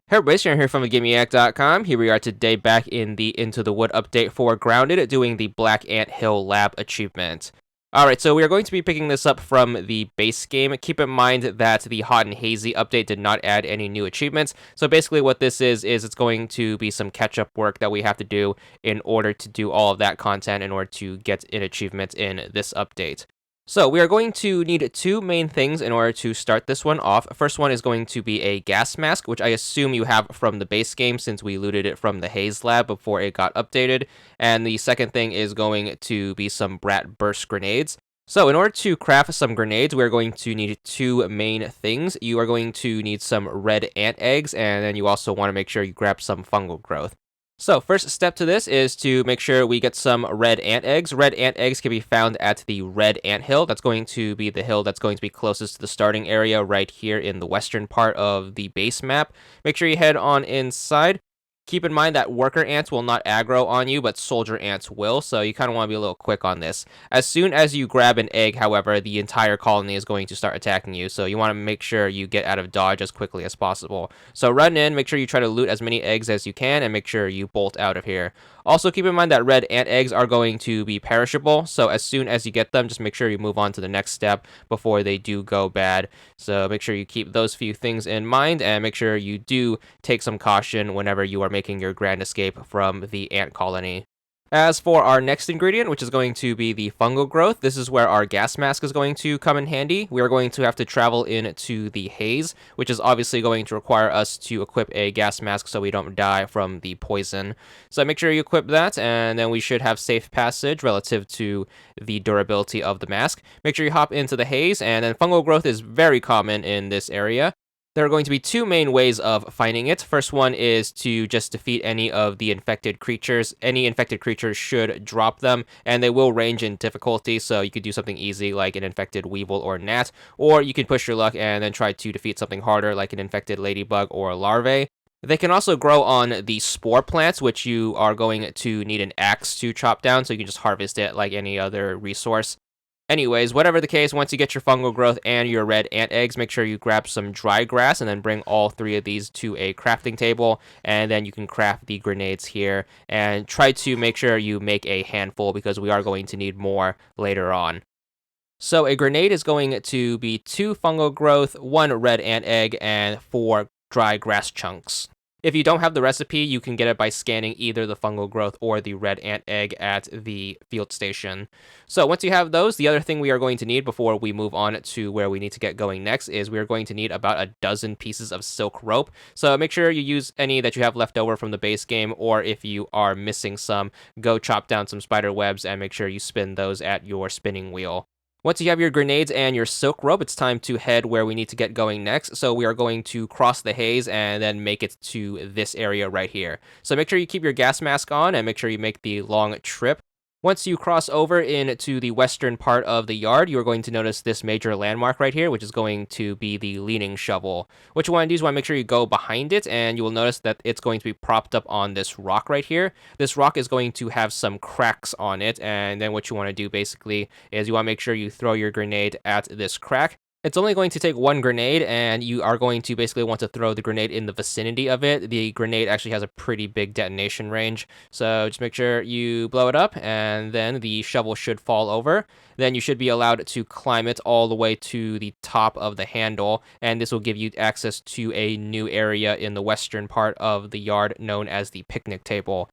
Hey everybody, Sharon here from VidGamiac.com. Here we are today back in the Into the Wood update for Grounded, doing the Black Ant Hill Lab achievement. Alright, so we are going to be picking this up from the base game. Keep in mind that the Hot and Hazy update did not add any new achievements. So basically what this is it's going to be some catch-up work that we have to do in order to do all of that content in order to get an achievement in this update. So we are going to need two main things in order to start this one off. First one is going to be a gas mask, which I assume you have from the base game since we looted it from the Haze lab before it got updated. And the second thing is going to be some Bratburst grenades. So in order to craft some grenades, we're going to need two main things. You are going to need some red ant eggs, and then you also want to make sure you grab some fungal growth. So first step to this is to make sure we get some red ant eggs. Red ant eggs can be found at the red ant hill. That's going to be the hill that's going to be closest to the starting area right here in the western part of the base map. Make sure you head on inside. Keep in mind that worker ants will not aggro on you, but soldier ants will, so you kind of want to be a little quick on this. As soon as you grab an egg, however, the entire colony is going to start attacking you, so you want to make sure you get out of dodge as quickly as possible. So run in, make sure you try to loot as many eggs as you can, and make sure you bolt out of here. Also, keep in mind that red ant eggs are going to be perishable, so as soon as you get them, just make sure you move on to the next step before they do go bad. So make sure you keep those few things in mind, and make sure you do take some caution whenever you are making your grand escape from the ant colony. As for our next ingredient, which is going to be the fungal growth, this is where our gas mask is going to come in handy. We are going to have to travel into the haze, which is obviously going to require us to equip a gas mask so we don't die from the poison. So make sure you equip that, and then we should have safe passage relative to the durability of the mask. Make sure you hop into the haze, and then fungal growth is very common in this area. There are going to be two main ways of finding it. First one is to just defeat any of the infected creatures. Any infected creatures should drop them, and they will range in difficulty, so you could do something easy like an infected weevil or gnat, or you can push your luck and then try to defeat something harder like an infected ladybug or larvae. They can also grow on the spore plants, which you are going to need an axe to chop down, so you can just harvest it like any other resource. Anyways, whatever the case, once you get your fungal growth and your red ant eggs, make sure you grab some dry grass and then bring all three of these to a crafting table, and then you can craft the grenades here, and try to make sure you make a handful because we are going to need more later on. So a grenade is going to be 2 fungal growth, 1 red ant egg, and 4 dry grass chunks. If you don't have the recipe, you can get it by scanning either the fungal growth or the red ant egg at the field station. So once you have those, the other thing we are going to need before we move on to where we need to get going next is we are going to need about a dozen pieces of silk rope. So make sure you use any that you have left over from the base game, or if you are missing some, go chop down some spider webs and make sure you spin those at your spinning wheel. Once you have your grenades and your silk rope, it's time to head where we need to get going next. So we are going to cross the haze and then make it to this area right here. So make sure you keep your gas mask on and make sure you make the long trip. Once you cross over into the western part of the yard, you're going to notice this major landmark right here, which is going to be the leaning shovel. What you want to do is want to make sure you go behind it, and you will notice that it's going to be propped up on this rock right here. This rock is going to have some cracks on it, and then what you want to do basically is you want to make sure you throw your grenade at this crack. It's only going to take 1 grenade, and you are going to basically want to throw the grenade in the vicinity of it. The grenade actually has a pretty big detonation range, so just make sure you blow it up, and then the shovel should fall over. Then you should be allowed to climb it all the way to the top of the handle, and this will give you access to a new area in the western part of the yard known as the picnic table.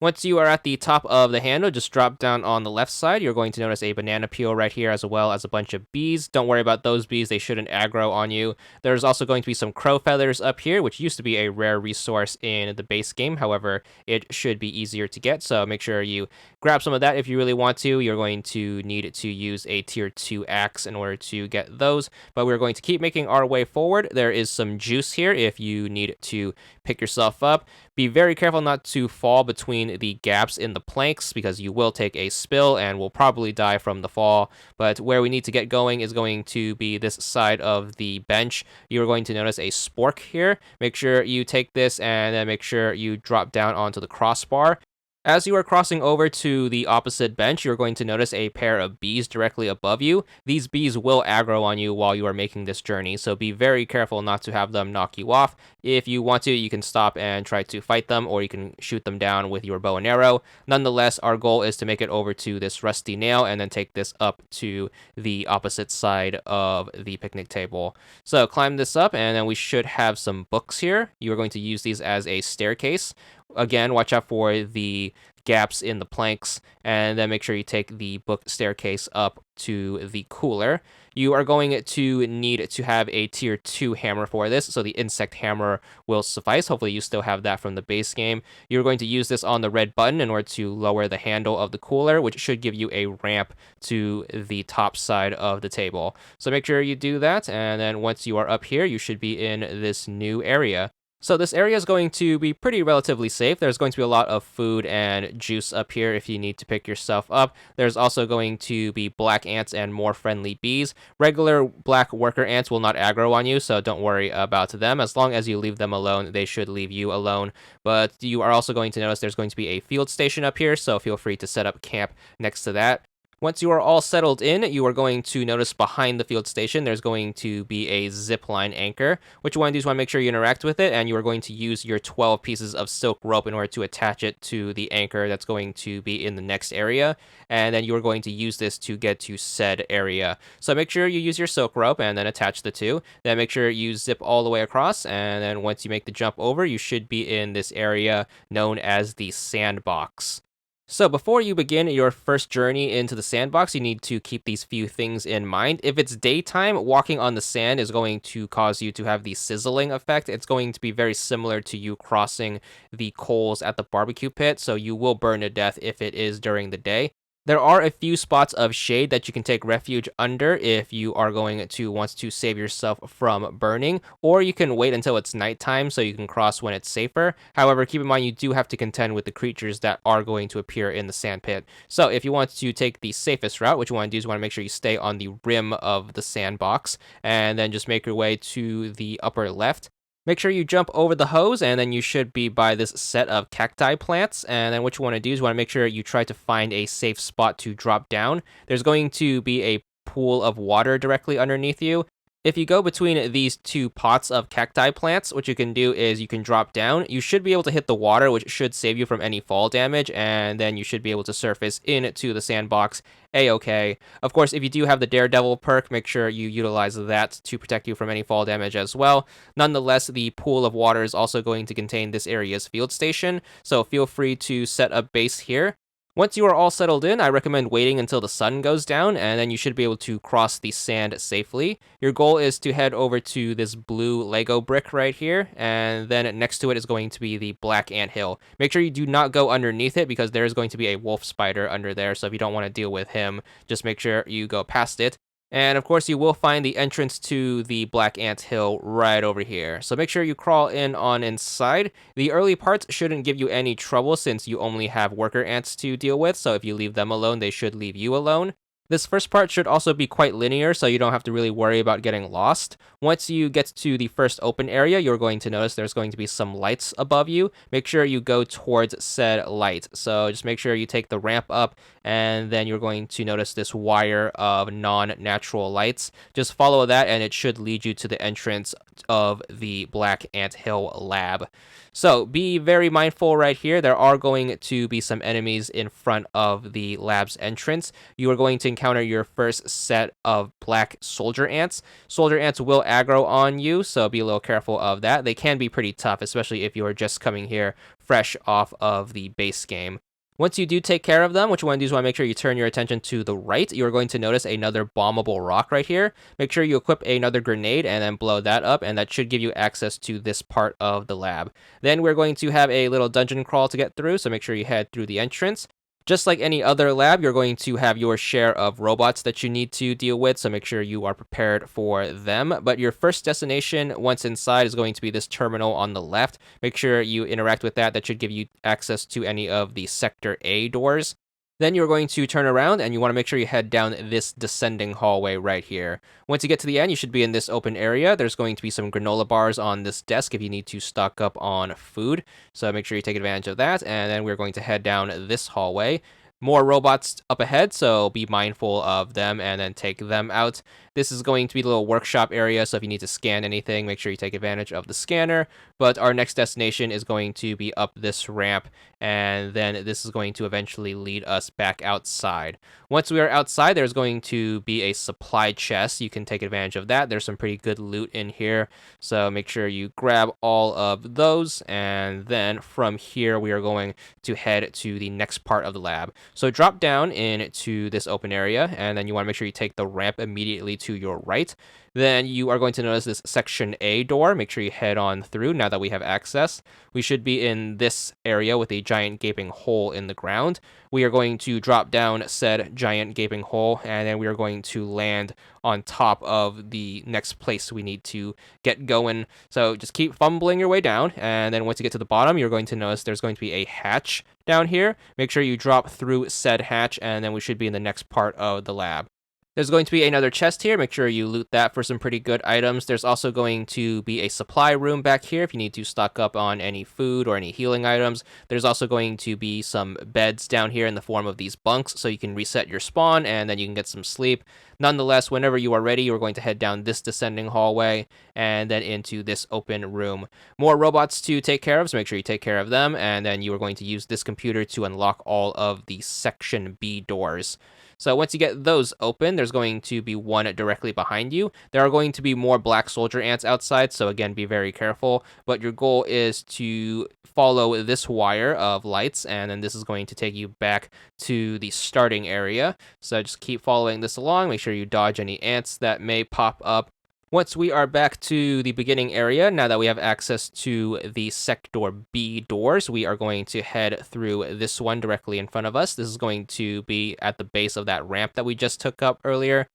Once you are at the top of the handle, just drop down on the left side. You're going to notice a banana peel right here, as well as a bunch of bees. Don't worry about those bees, they shouldn't aggro on you. There's also going to be some crow feathers up here, which used to be a rare resource in the base game. However, it should be easier to get, so make sure you grab some of that if you really want to. You're going to need to use a tier 2 axe in order to get those, but we're going to keep making our way forward. There is some juice here if you need to pick yourself up. Be very careful not to fall between the gaps in the planks because you will take a spill and will probably die from the fall. But where we need to get going is going to be this side of the bench. You're going to notice a spork here. Make sure you take this and then make sure you drop down onto the crossbar. As you are crossing over to the opposite bench, you're going to notice a pair of bees directly above you. These bees will aggro on you while you are making this journey, so be very careful not to have them knock you off. If you want to, you can stop and try to fight them, or you can shoot them down with your bow and arrow. Nonetheless, our goal is to make it over to this rusty nail and then take this up to the opposite side of the picnic table. So climb this up, and then we should have some books here. You are going to use these as a staircase. Again, watch out for the gaps in the planks, and then make sure you take the book staircase up to the cooler. You are going to need to have a tier 2 hammer for this, so the insect hammer will suffice. Hopefully you still have that from the base game. You're going to use this on the red button in order to lower the handle of the cooler, which should give you a ramp to the top side of the table. So make sure you do that, and then once you are up here, you should be in this new area. So this area is going to be pretty relatively safe. There's going to be a lot of food and juice up here if you need to pick yourself up. There's also going to be black ants and more friendly bees. Regular black worker ants will not aggro on you, so don't worry about them. As long as you leave them alone, they should leave you alone. But you are also going to notice there's going to be a field station up here, so feel free to set up camp next to that. Once you are all settled in, you are going to notice behind the field station, there's going to be a zip line anchor. What you want to do is want to make sure you interact with it, and you are going to use your 12 pieces of silk rope in order to attach it to the anchor that's going to be in the next area. And then you are going to use this to get to said area. So make sure you use your silk rope and then attach the two. Then make sure you zip all the way across, and then once you make the jump over, you should be in this area known as the Sandbox. So before you begin your first journey into the sandbox, you need to keep these few things in mind. If it's daytime, walking on the sand is going to cause you to have the sizzling effect. It's going to be very similar to you crossing the coals at the barbecue pit, so you will burn to death if it is during the day. There are a few spots of shade that you can take refuge under if you are going to want to save yourself from burning, or you can wait until it's nighttime so you can cross when it's safer. However, keep in mind you do have to contend with the creatures that are going to appear in the sand pit. So if you want to take the safest route, what you want to do is you want to make sure you stay on the rim of the sandbox, and then just make your way to the upper left. Make sure you jump over the hose, and then you should be by this set of cacti plants. And then what you want to do is you want to make sure you try to find a safe spot to drop down. There's going to be a pool of water directly underneath you. If you go between these two pots of cacti plants, what you can do is you can drop down. You should be able to hit the water, which should save you from any fall damage, and then you should be able to surface into the sandbox a-okay. Of course, if you do have the Daredevil perk, make sure you utilize that to protect you from any fall damage as well. Nonetheless, the pool of water is also going to contain this area's field station, so feel free to set up base here. Once you are all settled in, I recommend waiting until the sun goes down, and then you should be able to cross the sand safely. Your goal is to head over to this blue Lego brick right here, and then next to it is going to be the black ant hill. Make sure you do not go underneath it, because there is going to be a wolf spider under there, so if you don't want to deal with him, just make sure you go past it. And of course, you will find the entrance to the Black Ant Hill right over here. So make sure you crawl in on inside. The early parts shouldn't give you any trouble since you only have worker ants to deal with. So if you leave them alone, they should leave you alone. This first part should also be quite linear, so you don't have to really worry about getting lost. Once you get to the first open area, you're going to notice there's going to be some lights above you. Make sure you go towards said light. So just make sure you take the ramp up, and then you're going to notice this wire of non-natural lights. Just follow that, and it should lead you to the entrance of the Black Ant Hill lab. So be very mindful right here. There are going to be some enemies in front of the lab's entrance. You are going to encounter your first set of black soldier ants. Soldier ants will aggro on you, so be a little careful of that. They can be pretty tough, especially if you are just coming here fresh off of the base game. Once you do take care of them, what you want to do is want to make sure you turn your attention to the right. You're going to notice another bombable rock right here. Make sure you equip another grenade and then blow that up, and that should give you access to this part of the lab. Then we're going to have a little dungeon crawl to get through, so make sure you head through the entrance. Just like any other lab, you're going to have your share of robots that you need to deal with, so make sure you are prepared for them. But your first destination, once inside, is going to be this terminal on the left. Make sure you interact with that. That should give you access to any of the Sector A doors. Then you're going to turn around and you want to make sure you head down this descending hallway right here. Once you get to the end, you should be in this open area. There's going to be some granola bars on this desk if you need to stock up on food. So make sure you take advantage of that. And then we're going to head down this hallway. More robots up ahead, so be mindful of them and then take them out. This is going to be the little workshop area, so if you need to scan anything, make sure you take advantage of the scanner. But our next destination is going to be up this ramp, and then this is going to eventually lead us back outside. Once we are outside, there's going to be a supply chest. You can take advantage of that. There's some pretty good loot in here, so make sure you grab all of those, and then from here we are going to head to the next part of the lab. So drop down into this open area, and then you want to make sure you take the ramp immediately to your right. Then you are going to notice this section A door. Make sure you head on through now that we have access. We should be in this area with a giant gaping hole in the ground. We are going to drop down said giant gaping hole, and then we are going to land on top of the next place we need to get going. So just keep fumbling your way down, and then once you get to the bottom, you're going to notice there's going to be a hatch down here. Make sure you drop through said hatch, and then we should be in the next part of the lab. There's going to be another chest here. Make sure you loot that for some pretty good items. There's also going to be a supply room back here if you need to stock up on any food or any healing items. There's also going to be some beds down here in the form of these bunks, so you can reset your spawn and then you can get some sleep. Nonetheless, whenever you are ready, you're going to head down this descending hallway and then into this open room. More robots to take care of, so make sure you take care of them, and then you are going to use this computer to unlock all of the Section B doors. So once you get those open, there's going to be one directly behind you. There are going to be more black soldier ants outside, so again, be very careful. But your goal is to follow this wire of lights, and then this is going to take you back to the starting area. So just keep following this along. Make sure you dodge any ants that may pop up. Once we are back to the beginning area, now that we have access to the Sector B doors, we are going to head through this one directly in front of us. This is going to be at the base of that ramp that we just took up earlier.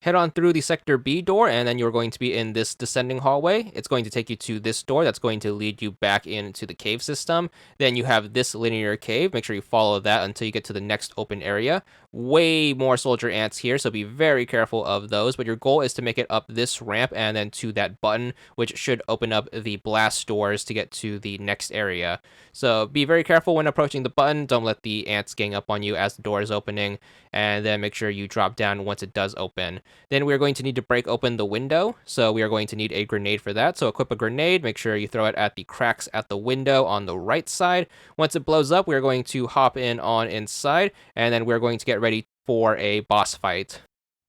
Head on through the Sector B door, and then you're going to be in this descending hallway. It's going to take you to this door that's going to lead you back into the cave system. Then you have this linear cave. Make sure you follow that until you get to the next open area. Way more soldier ants here, so be very careful of those. But your goal is to make it up this ramp and then to that button, which should open up the blast doors to get to the next area. So be very careful when approaching the button. Don't let the ants gang up on you as the door is opening. And then make sure you drop down once it does open. Then we're going to need to break open the window, so we are going to need a grenade for that. So equip a grenade, make sure you throw it at the cracks at the window on the right side. Once it blows up, we're going to hop in on inside, and then we're going to get ready for a boss fight.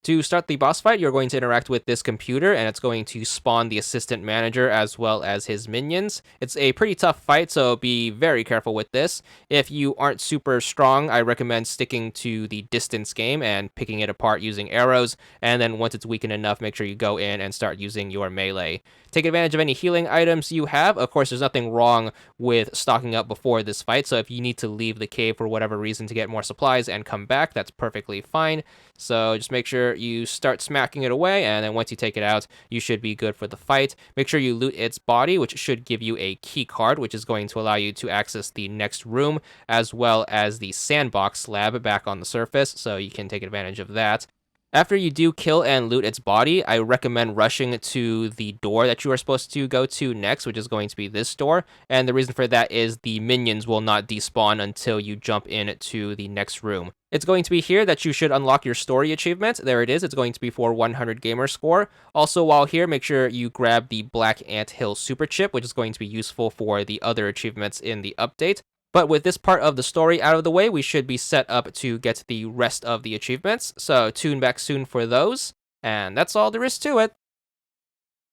To start the boss fight, you're going to interact with this computer, and it's going to spawn the assistant manager as well as his minions. It's a pretty tough fight, so be very careful with this. If you aren't super strong, I recommend sticking to the distance game and picking it apart using arrows, and then once it's weakened enough, make sure you go in and start using your melee. Take advantage of any healing items you have. Of course, there's nothing wrong with stocking up before this fight, so if you need to leave the cave for whatever reason to get more supplies and come back, that's perfectly fine. So just make sure you start smacking it away, and then once you take it out, you should be good for the fight. Make sure you loot its body, which should give you a key card, which is going to allow you to access the next room, as well as the Sandbox lab back on the surface, so you can take advantage of that. After you do kill and loot its body, I recommend rushing to the door that you are supposed to go to next, which is going to be this door. And the reason for that is the minions will not despawn until you jump into the next room. It's going to be here that you should unlock your story achievement. There it is. It's going to be for 100 gamer score. Also, while here, make sure you grab the Black Ant Hill super chip, which is going to be useful for the other achievements in the update. But with this part of the story out of the way, we should be set up to get the rest of the achievements. So tune back soon for those. And that's all there is to it.